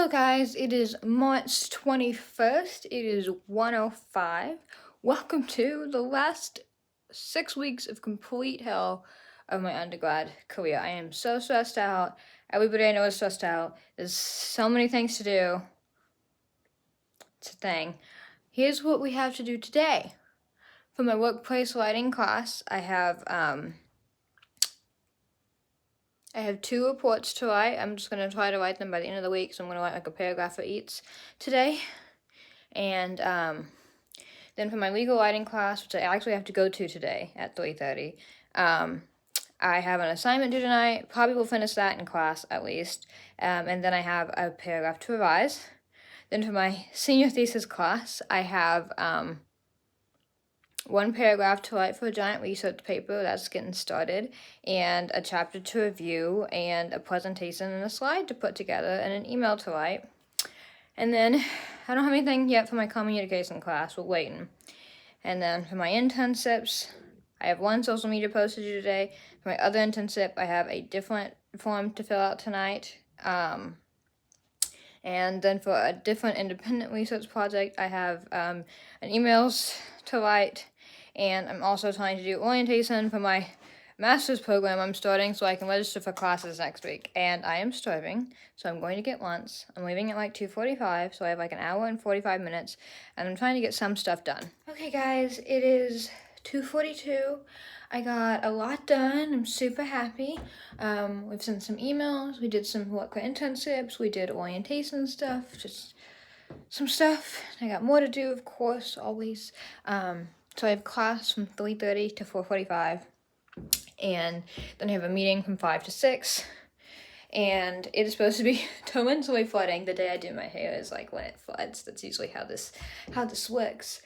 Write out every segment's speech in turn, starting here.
Hello guys, it is March 21st, it is 1:05. Welcome to the last 6 weeks of complete hell of my undergrad career. I am so stressed out. Everybody I know is stressed out. There's so many things to do. It's a thing. Here's what we have to do today. For my workplace lighting class, I have 2 reports to write. I'm just going to try to write them by the end of the week, so I'm going to write like a paragraph for each today. And then for my legal writing class, which I actually have to go to today at 3:30, I have an assignment due tonight. Probably will finish that in class at least. And then I have a paragraph to revise. Then for my senior thesis class, I have 1 paragraph to write for a giant research paper that's getting started, and a chapter to review, and a presentation and a slide to put together, and an email to write. And then I don't have anything yet for my communication class. We're waiting. And then for my internships, I have 1 social media post to do today. For my other internship, I have a different form to fill out tonight. And then for a different independent research project, I have an emails to write. And I'm also trying to do orientation for my master's program I'm starting so I can register for classes next week. And I am starving, so I'm going to get lunch. I'm leaving at like 2:45, so I have like an hour and 45 minutes, and I'm trying to get some stuff done. Okay guys, it is 2:42. I got a lot done. I'm super happy. We've sent some emails, we did some work for internships, we did orientation stuff, just some stuff. I got more to do, of course, always. So I have class from 3:30 to 4:45. And then I have a meeting from 5 to 6, and it is supposed to be torrentially flooding. The day I do my hair is like when it floods. That's usually how this works.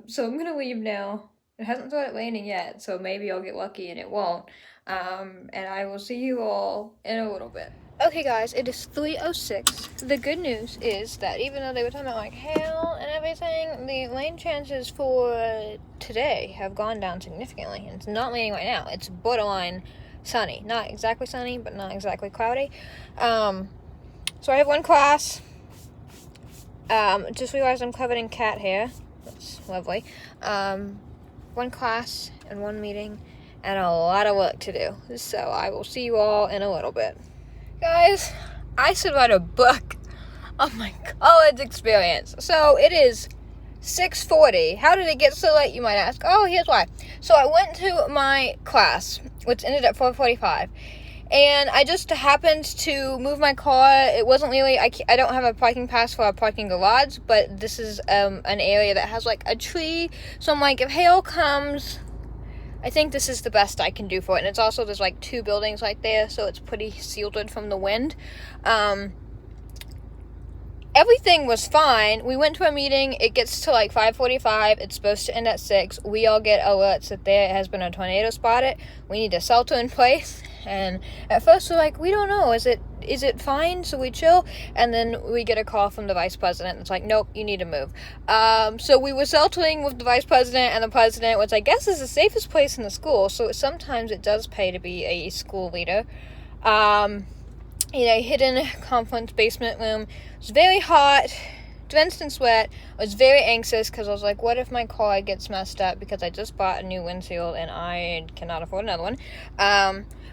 So I'm gonna leave now. It hasn't started raining yet, so maybe I'll get lucky and it won't. And I will see you all in a little bit. Okay guys, it is 3:06. The good news is that even though they were talking about like hail and everything, the rain chances for today have gone down significantly. And it's not raining right now. It's borderline sunny. Not exactly sunny, but not exactly cloudy. So I have 1 class. Just realized I'm covered in cat hair. That's lovely. 1 class and 1 meeting and a lot of work to do. So I will see you all in a little bit. Guys, I should write a book on my college experience. So it is 6:40. How did it get so late, you might ask? Oh, here's why. So I went to my class, which ended at 4:45. And I just happened to move my car. It wasn't really, I don't have a parking pass for a parking garage, but this is an area that has like a tree. So I'm like, if hail comes, I think this is the best I can do for it. And it's also, there's like 2 buildings right there, so it's pretty shielded from the wind. Everything was fine. We went to a meeting. It gets to like 5:45. It's supposed to end at 6. We all get alerts that there has been a tornado spotted. We need to shelter in place. And at first we're like, we don't know. Is it fine? So we chill. And then we get a call from the vice president. It's like, nope, you need to move. So we were sheltering with the vice president and the president, which I guess is the safest place in the school. So sometimes it does pay to be a school leader. In a hidden conference basement room. It was very hot, drenched in sweat. I was very anxious because I was like, what if my car gets messed up because I just bought a new windshield and I cannot afford another one.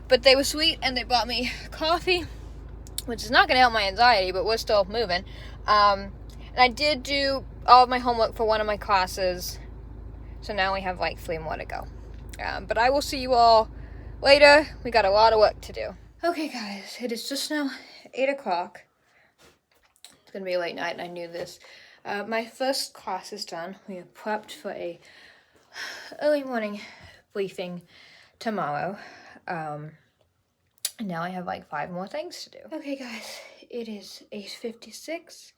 But they were sweet and they brought me coffee, which is not going to help my anxiety, but we're still moving. And I did do all of my homework for 1 of my classes, so now we have like 3 more to go. But I will see you all later. We got a lot of work to do. Okay guys, it is just now 8 o'clock. It's gonna be a late night and I knew this. My first class is done. We are prepped for a early morning briefing tomorrow. And now I have like 5 more things to do. Okay guys, it is 8:56.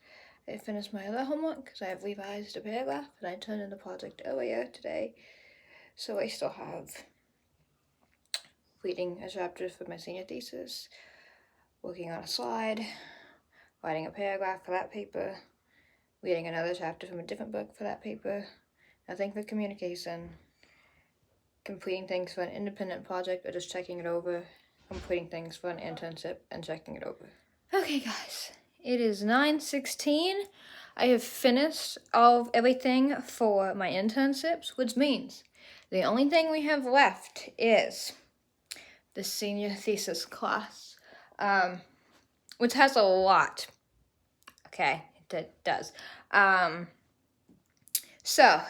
I finished my other homework because I have revised a paragraph and I turned in the project earlier today. So I still have reading a chapter for my senior thesis, working on a slide, writing a paragraph for that paper, reading another chapter from a different book for that paper, nothing for communication, completing things for an independent project or just checking it over, completing things for an internship and checking it over. Okay guys, It is 9:16. I have finished everything for my internships, which means the only thing we have left is the senior thesis class, which has a lot. Okay, it does. So,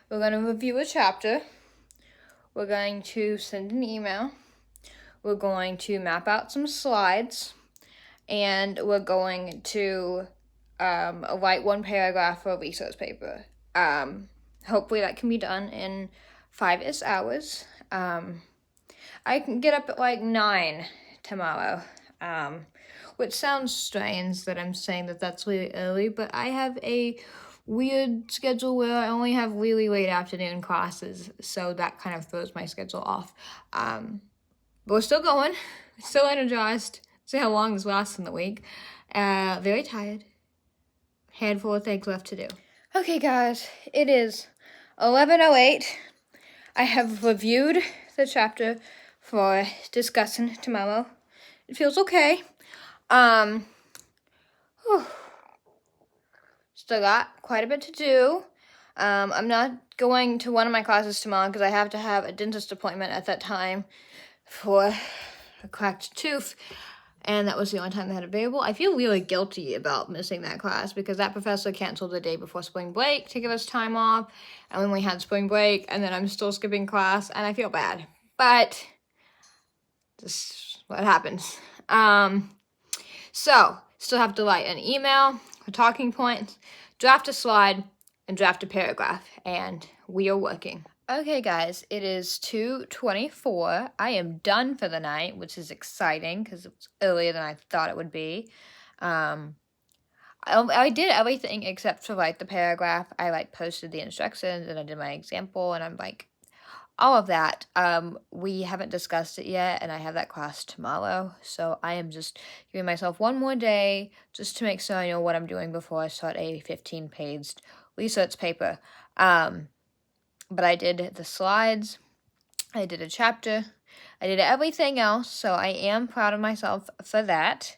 we're going to review a chapter. We're going to send an email. We're going to map out some slides. And we're going to write one paragraph for a research paper. Hopefully that can be done in 5-ish hours. I can get up at like 9 tomorrow, which sounds strange that I'm saying that that's really early, but I have a weird schedule where I only have really late afternoon classes, so that kind of throws my schedule off. But we're still going, still energized. See how long this lasts in the week. Very tired. Handful of things left to do. Okay, guys, it is 11:08. I have reviewed the chapter for discussing tomorrow. It feels okay. Still got quite a bit to do. I'm not going to one of my classes tomorrow because I have to have a dentist appointment at that time for a cracked tooth. And that was the only time they had available. I feel really guilty about missing that class because that professor canceled the day before spring break to give us time off. And then we had spring break, and then I'm still skipping class, and I feel bad. But this is what happens. So, still have to write an email, a talking points, draft a slide, and draft a paragraph. And we are working. Okay, guys, it is 2:24. I am done for the night, which is exciting because it's earlier than I thought it would be. I did everything except for, like, the paragraph. I, posted the instructions, and I did my example, and I'm, all of that. We haven't discussed it yet, and I have that class tomorrow, so I am just giving myself one more day just to make sure I know what I'm doing before I start a 15-page research paper. But I did the slides, I did a chapter, I did everything else, so I am proud of myself for that.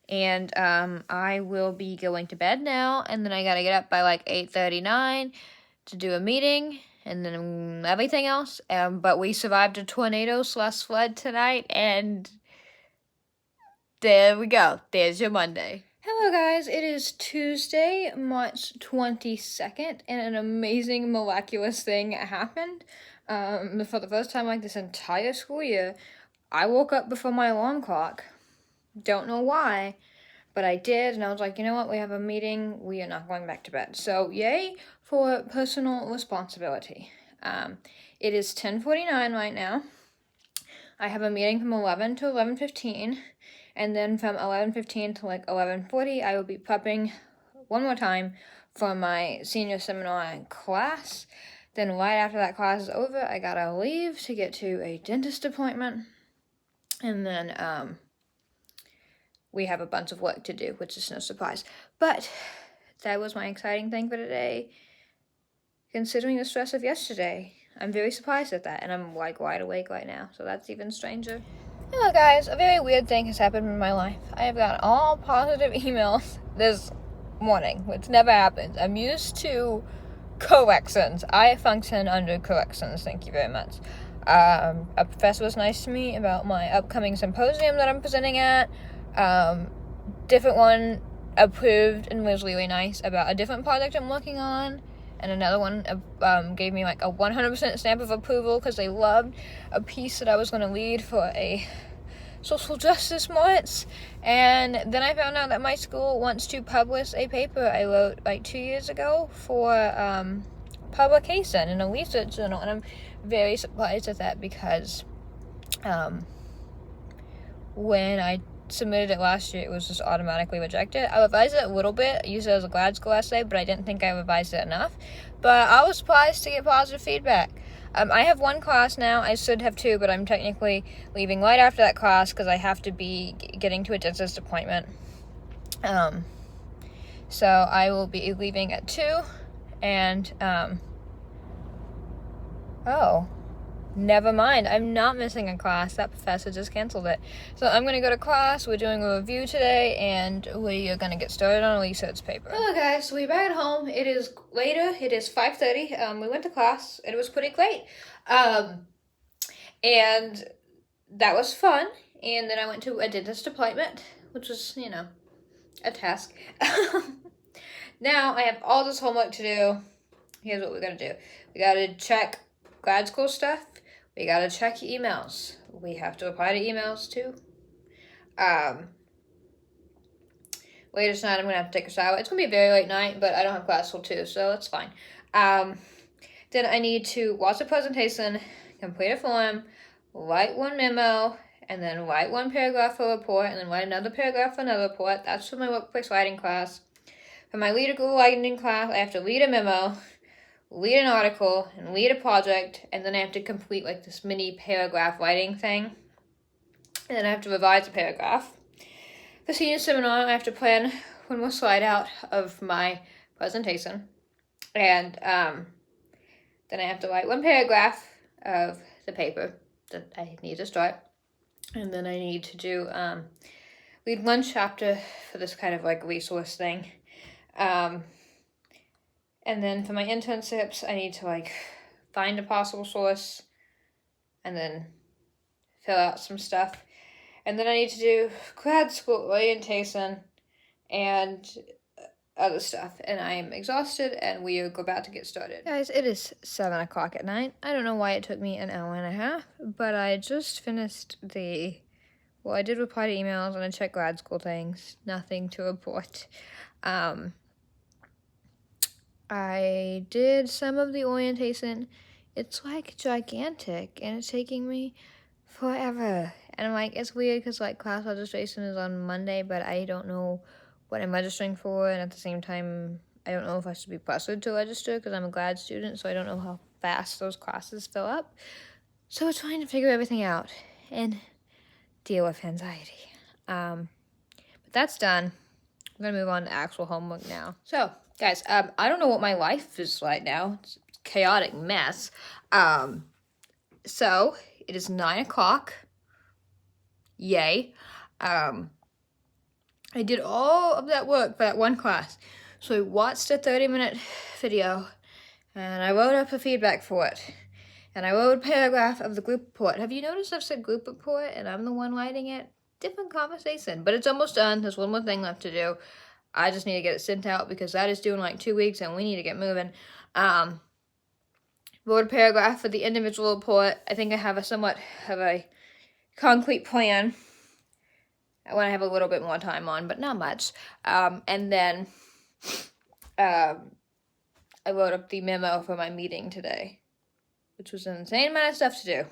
And I will be going to bed now, and then I gotta get up by 8:39 to do a meeting, and then everything else. But we survived a tornado/flood tonight, and there we go. There's your Monday. Hello, guys. It is Tuesday, March 22nd, and an amazing, miraculous thing happened. For the first time, this entire school year, I woke up before my alarm clock. Don't know why, but I did, and I was like, you know what? We have a meeting. We are not going back to bed. So, yay for personal responsibility. It is 10:49 right now. I have a meeting from 11 to 11:15. And then from 11:15 to 11:40, I will be prepping one more time for my senior seminar class. Then right after that class is over, I gotta leave to get to a dentist appointment. And then we have a bunch of work to do, which is no surprise. But that was my exciting thing for today. Considering the stress of yesterday, I'm very surprised at that. And I'm wide awake right now, so that's even stranger. Hello, guys. A very weird thing has happened in my life. I have got all positive emails this morning, which never happens. I'm used to corrections. I function under corrections, thank you very much. A professor was nice to me about my upcoming symposium that I'm presenting at. Different one approved and was really nice about a different project I'm working on. And another one gave me a 100% stamp of approval because they loved a piece that I was going to lead for a social justice march. And then I found out that my school wants to publish a paper I wrote 2 years ago for publication in a research journal. And I'm very surprised at that because when I submitted it last year, it was just automatically rejected. I revised it a little bit. I used it as a grad school essay, but I didn't think I revised it enough. But I was surprised to get positive feedback. I have one class now. I should have two, but I'm technically leaving right after that class because I have to be getting to a dentist appointment. So I will be leaving at 2, and never mind, I'm not missing a class. That professor just canceled it. So I'm gonna go to class. We're doing a review today, and we are gonna get started on research paper. Hello guys, so we're back at home. It is later. It is 5:30. We went to class. It was pretty great. And that was fun. And then I went to a dentist appointment, which was, a task. Now I have all this homework to do. Here's what we're gonna do. We gotta check grad school stuff. We gotta check emails. We have to apply to emails too. Later tonight I'm gonna have to take a shower. It's gonna be a very late night, but I don't have class till 2, so it's fine. Then I need to watch a presentation, complete a form, write one memo, and then write one paragraph for a report, and then write another paragraph for another report. That's for my workplace writing class. For my leader writing class, I have to read a memo, read an article, and read a project, and then I have to complete like this mini paragraph writing thing. And then I have to revise a paragraph. For senior seminar, I have to plan one more slide out of my presentation. And then I have to write one paragraph of the paper that I need to start. And then I need to do read one chapter for this kind of like resource thing. And then for my internships, I need to like find a possible source and then fill out some stuff. And then I need to do grad school orientation and other stuff. And I am exhausted, and we are about to get started. Guys, it is 7 o'clock at night. I don't know why it took me an hour and a half, but I just finished I did reply to emails and I checked grad school things. Nothing to report. I did some of the orientation. It's like gigantic, and it's taking me forever. And I'm like, it's weird because like class registration is on Monday, but I don't know what I'm registering for, and at the same time, I don't know if I should be pressured to register because I'm a grad student, so I don't know how fast those classes fill up. So we're trying to figure everything out and deal with anxiety. But that's done. I'm gonna move on to actual homework now. So, guys, I don't know what my life is right now. It's a chaotic mess. So it is 9 o'clock. Yay. I did all of that work for that one class. So I watched a 30-minute video, and I wrote up a feedback for it. And I wrote a paragraph of the group report. Have you noticed I've said group report, and I'm the one writing it? Different conversation, but it's almost done. There's one more thing left to do. I just need to get it sent out because that is due in like 2 weeks, and we need to get moving. Wrote a paragraph for the individual report. I think I have a somewhat of a concrete plan when I have a little bit more time on, but not much. And then I wrote up the memo for my meeting today, which was an insane amount of stuff to do.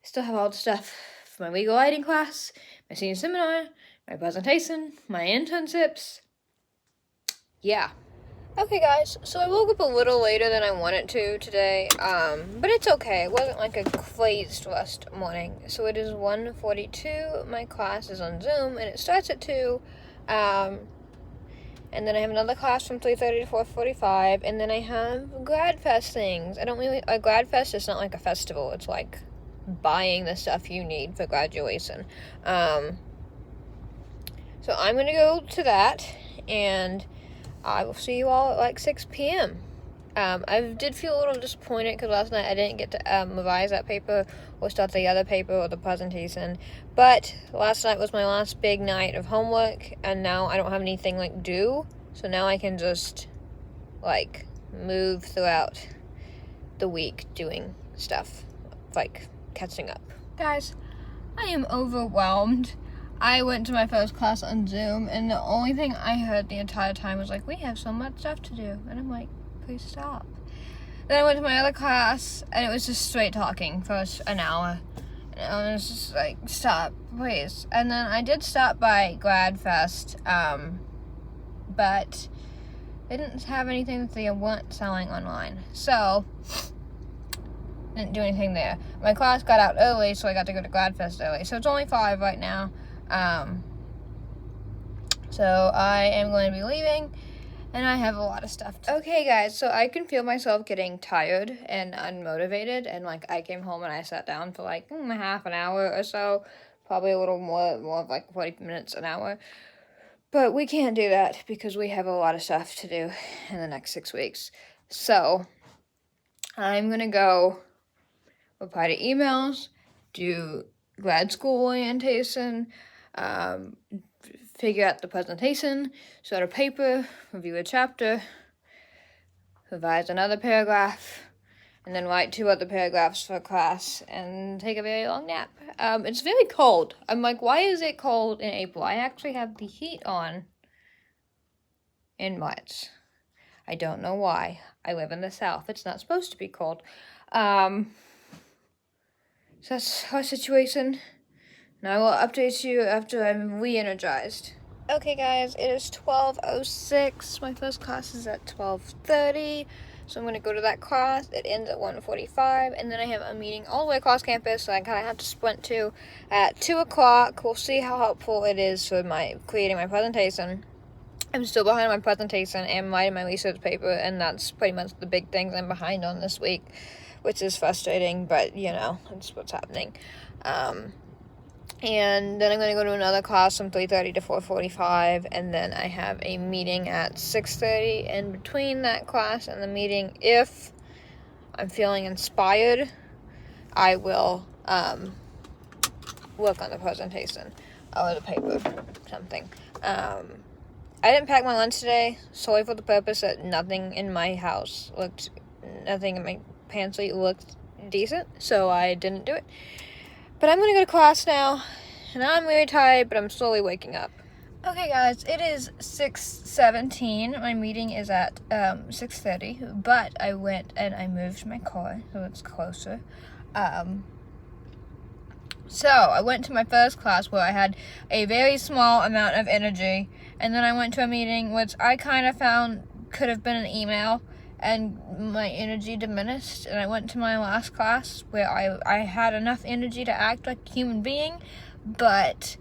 Still have all the stuff for my legal writing class, my senior seminar, my presentation, my internships. Yeah. Okay, guys, so I woke up a little later than I wanted to today, but it's okay. It wasn't like a crazy stressed morning. So it is 1:42. My class is on Zoom, and it starts at 2. And then I have another class from 3:30 to 4:45, and then I have Grad Fest things. A Grad Fest is not like a festival. It's like buying the stuff you need for graduation. So I'm going to go to that, and I will see you all at like 6 p.m. I did feel a little disappointed because last night I didn't get to revise that paper or start the other paper or the presentation. But last night was my last big night of homework, and now I don't have anything like due. So now I can just like move throughout the week doing stuff, like catching up. Guys, I am overwhelmed. I went to my first class on Zoom, and the only thing I heard the entire time was like, we have so much stuff to do. And I'm like, please stop. Then I went to my other class, and it was just straight talking for an hour. And I was just like, stop, please. And then I did stop by Grad Fest, but they didn't have anything that they weren't selling online. So didn't do anything there. My class got out early, so I got to go to Grad Fest early. So it's only 5 right now. So I am going to be leaving, and I have a lot of stuff. Okay, guys, so I can feel myself getting tired and unmotivated, and like I came home and I sat down for like half an hour or so, probably a little more like 40 minutes, an hour. But we can't do that because we have a lot of stuff to do in the next 6 weeks. So I'm gonna go reply to emails, do grad school orientation, figure out the presentation, start a paper, review a chapter, revise another paragraph, and then write 2 other paragraphs for class, and take a very long nap. It's very cold. I'm like, why is it cold in April? I actually have the heat on in March. I don't know why. I live in the South. It's not supposed to be cold. So that's our situation. And I will update you after I'm re-energized. Okay, guys, it is 12:06. My first class is at 12:30. So I'm going to go to that class. It ends at 1:45. And then I have a meeting all the way across campus, so I kind of have to sprint to at 2 o'clock. We'll see how helpful it is for creating my presentation. I'm still behind on my presentation and writing my research paper, and that's pretty much the big things I'm behind on this week, which is frustrating, but, you know, that's what's happening. And then I'm going to go to another class from 3:30 to 4:45, and then I have a meeting at 6:30. And between that class and the meeting, if I'm feeling inspired, I will work on the presentation or the paper, something. I didn't pack my lunch today, solely for the purpose that nothing in my pantry looked decent, so I didn't do it. But I'm gonna go to class now, and I'm really tired, but I'm slowly waking up. Okay, guys, it is 6:17. My meeting is at 6:30, but I went and I moved my car so it's closer. So I went to my first class where I had a very small amount of energy, and then I went to a meeting which I kind of found could have been an email, and my energy diminished. And I went to my last class where I had enough energy to act like a human being, but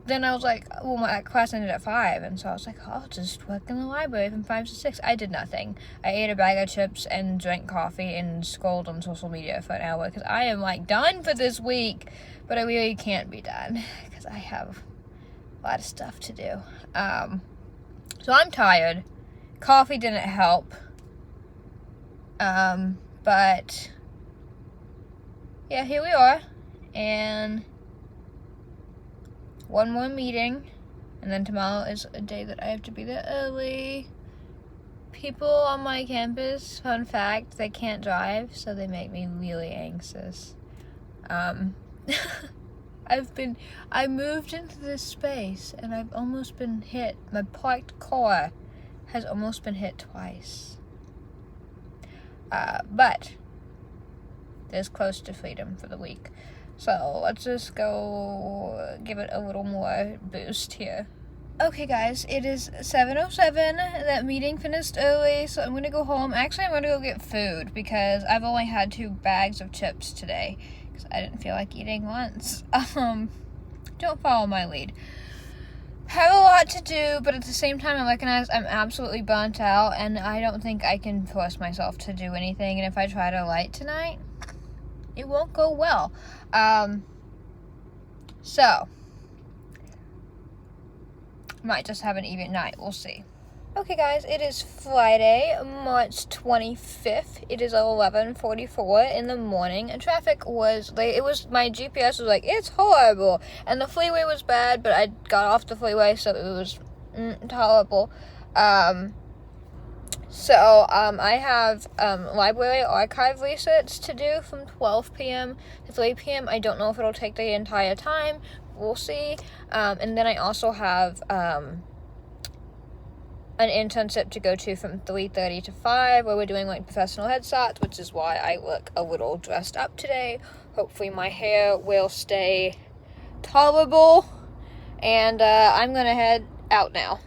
then I was like, well, my class ended at 5, and so I was like, I'll just work in the library from 5 to 6. I did nothing. I ate a bag of chips and drank coffee and scrolled on social media for an hour because I am like done for this week, but I really can't be done because I have a lot of stuff to do. So I'm tired. Coffee didn't help. But yeah, here we are, and one more meeting, and then tomorrow is a day that I have to be there early. People on my campus, fun fact, they can't drive, so they make me really anxious. I moved into this space, and I've almost been hit. My parked car has almost been hit twice. But there's close to freedom for the week. So let's just go give it a little more boost here. Okay, guys, it is 7:07. That meeting finished early, so I'm going to go home. Actually, I'm going to go get food because I've only had 2 bags of chips today because I didn't feel like eating once. Don't follow my lead. Have a lot to do, but at the same time, I recognize I'm absolutely burnt out, and I don't think I can force myself to do anything. And if I try to write tonight, it won't go well. So might just have an even night. We'll see. Okay, guys, it is Friday, March 25th. It is 11:44 in the morning, and traffic was late. My GPS was like, it's horrible, and the freeway was bad, but I got off the freeway, so it was tolerable. I have library archive research to do from 12 p.m. to 3 p.m. I don't know if it'll take the entire time. We'll see. And then I also have an internship to go to from 3:30 to 5, where we're doing like professional headshots, which is why I look a little dressed up today. Hopefully my hair will stay tolerable, and I'm gonna head out now.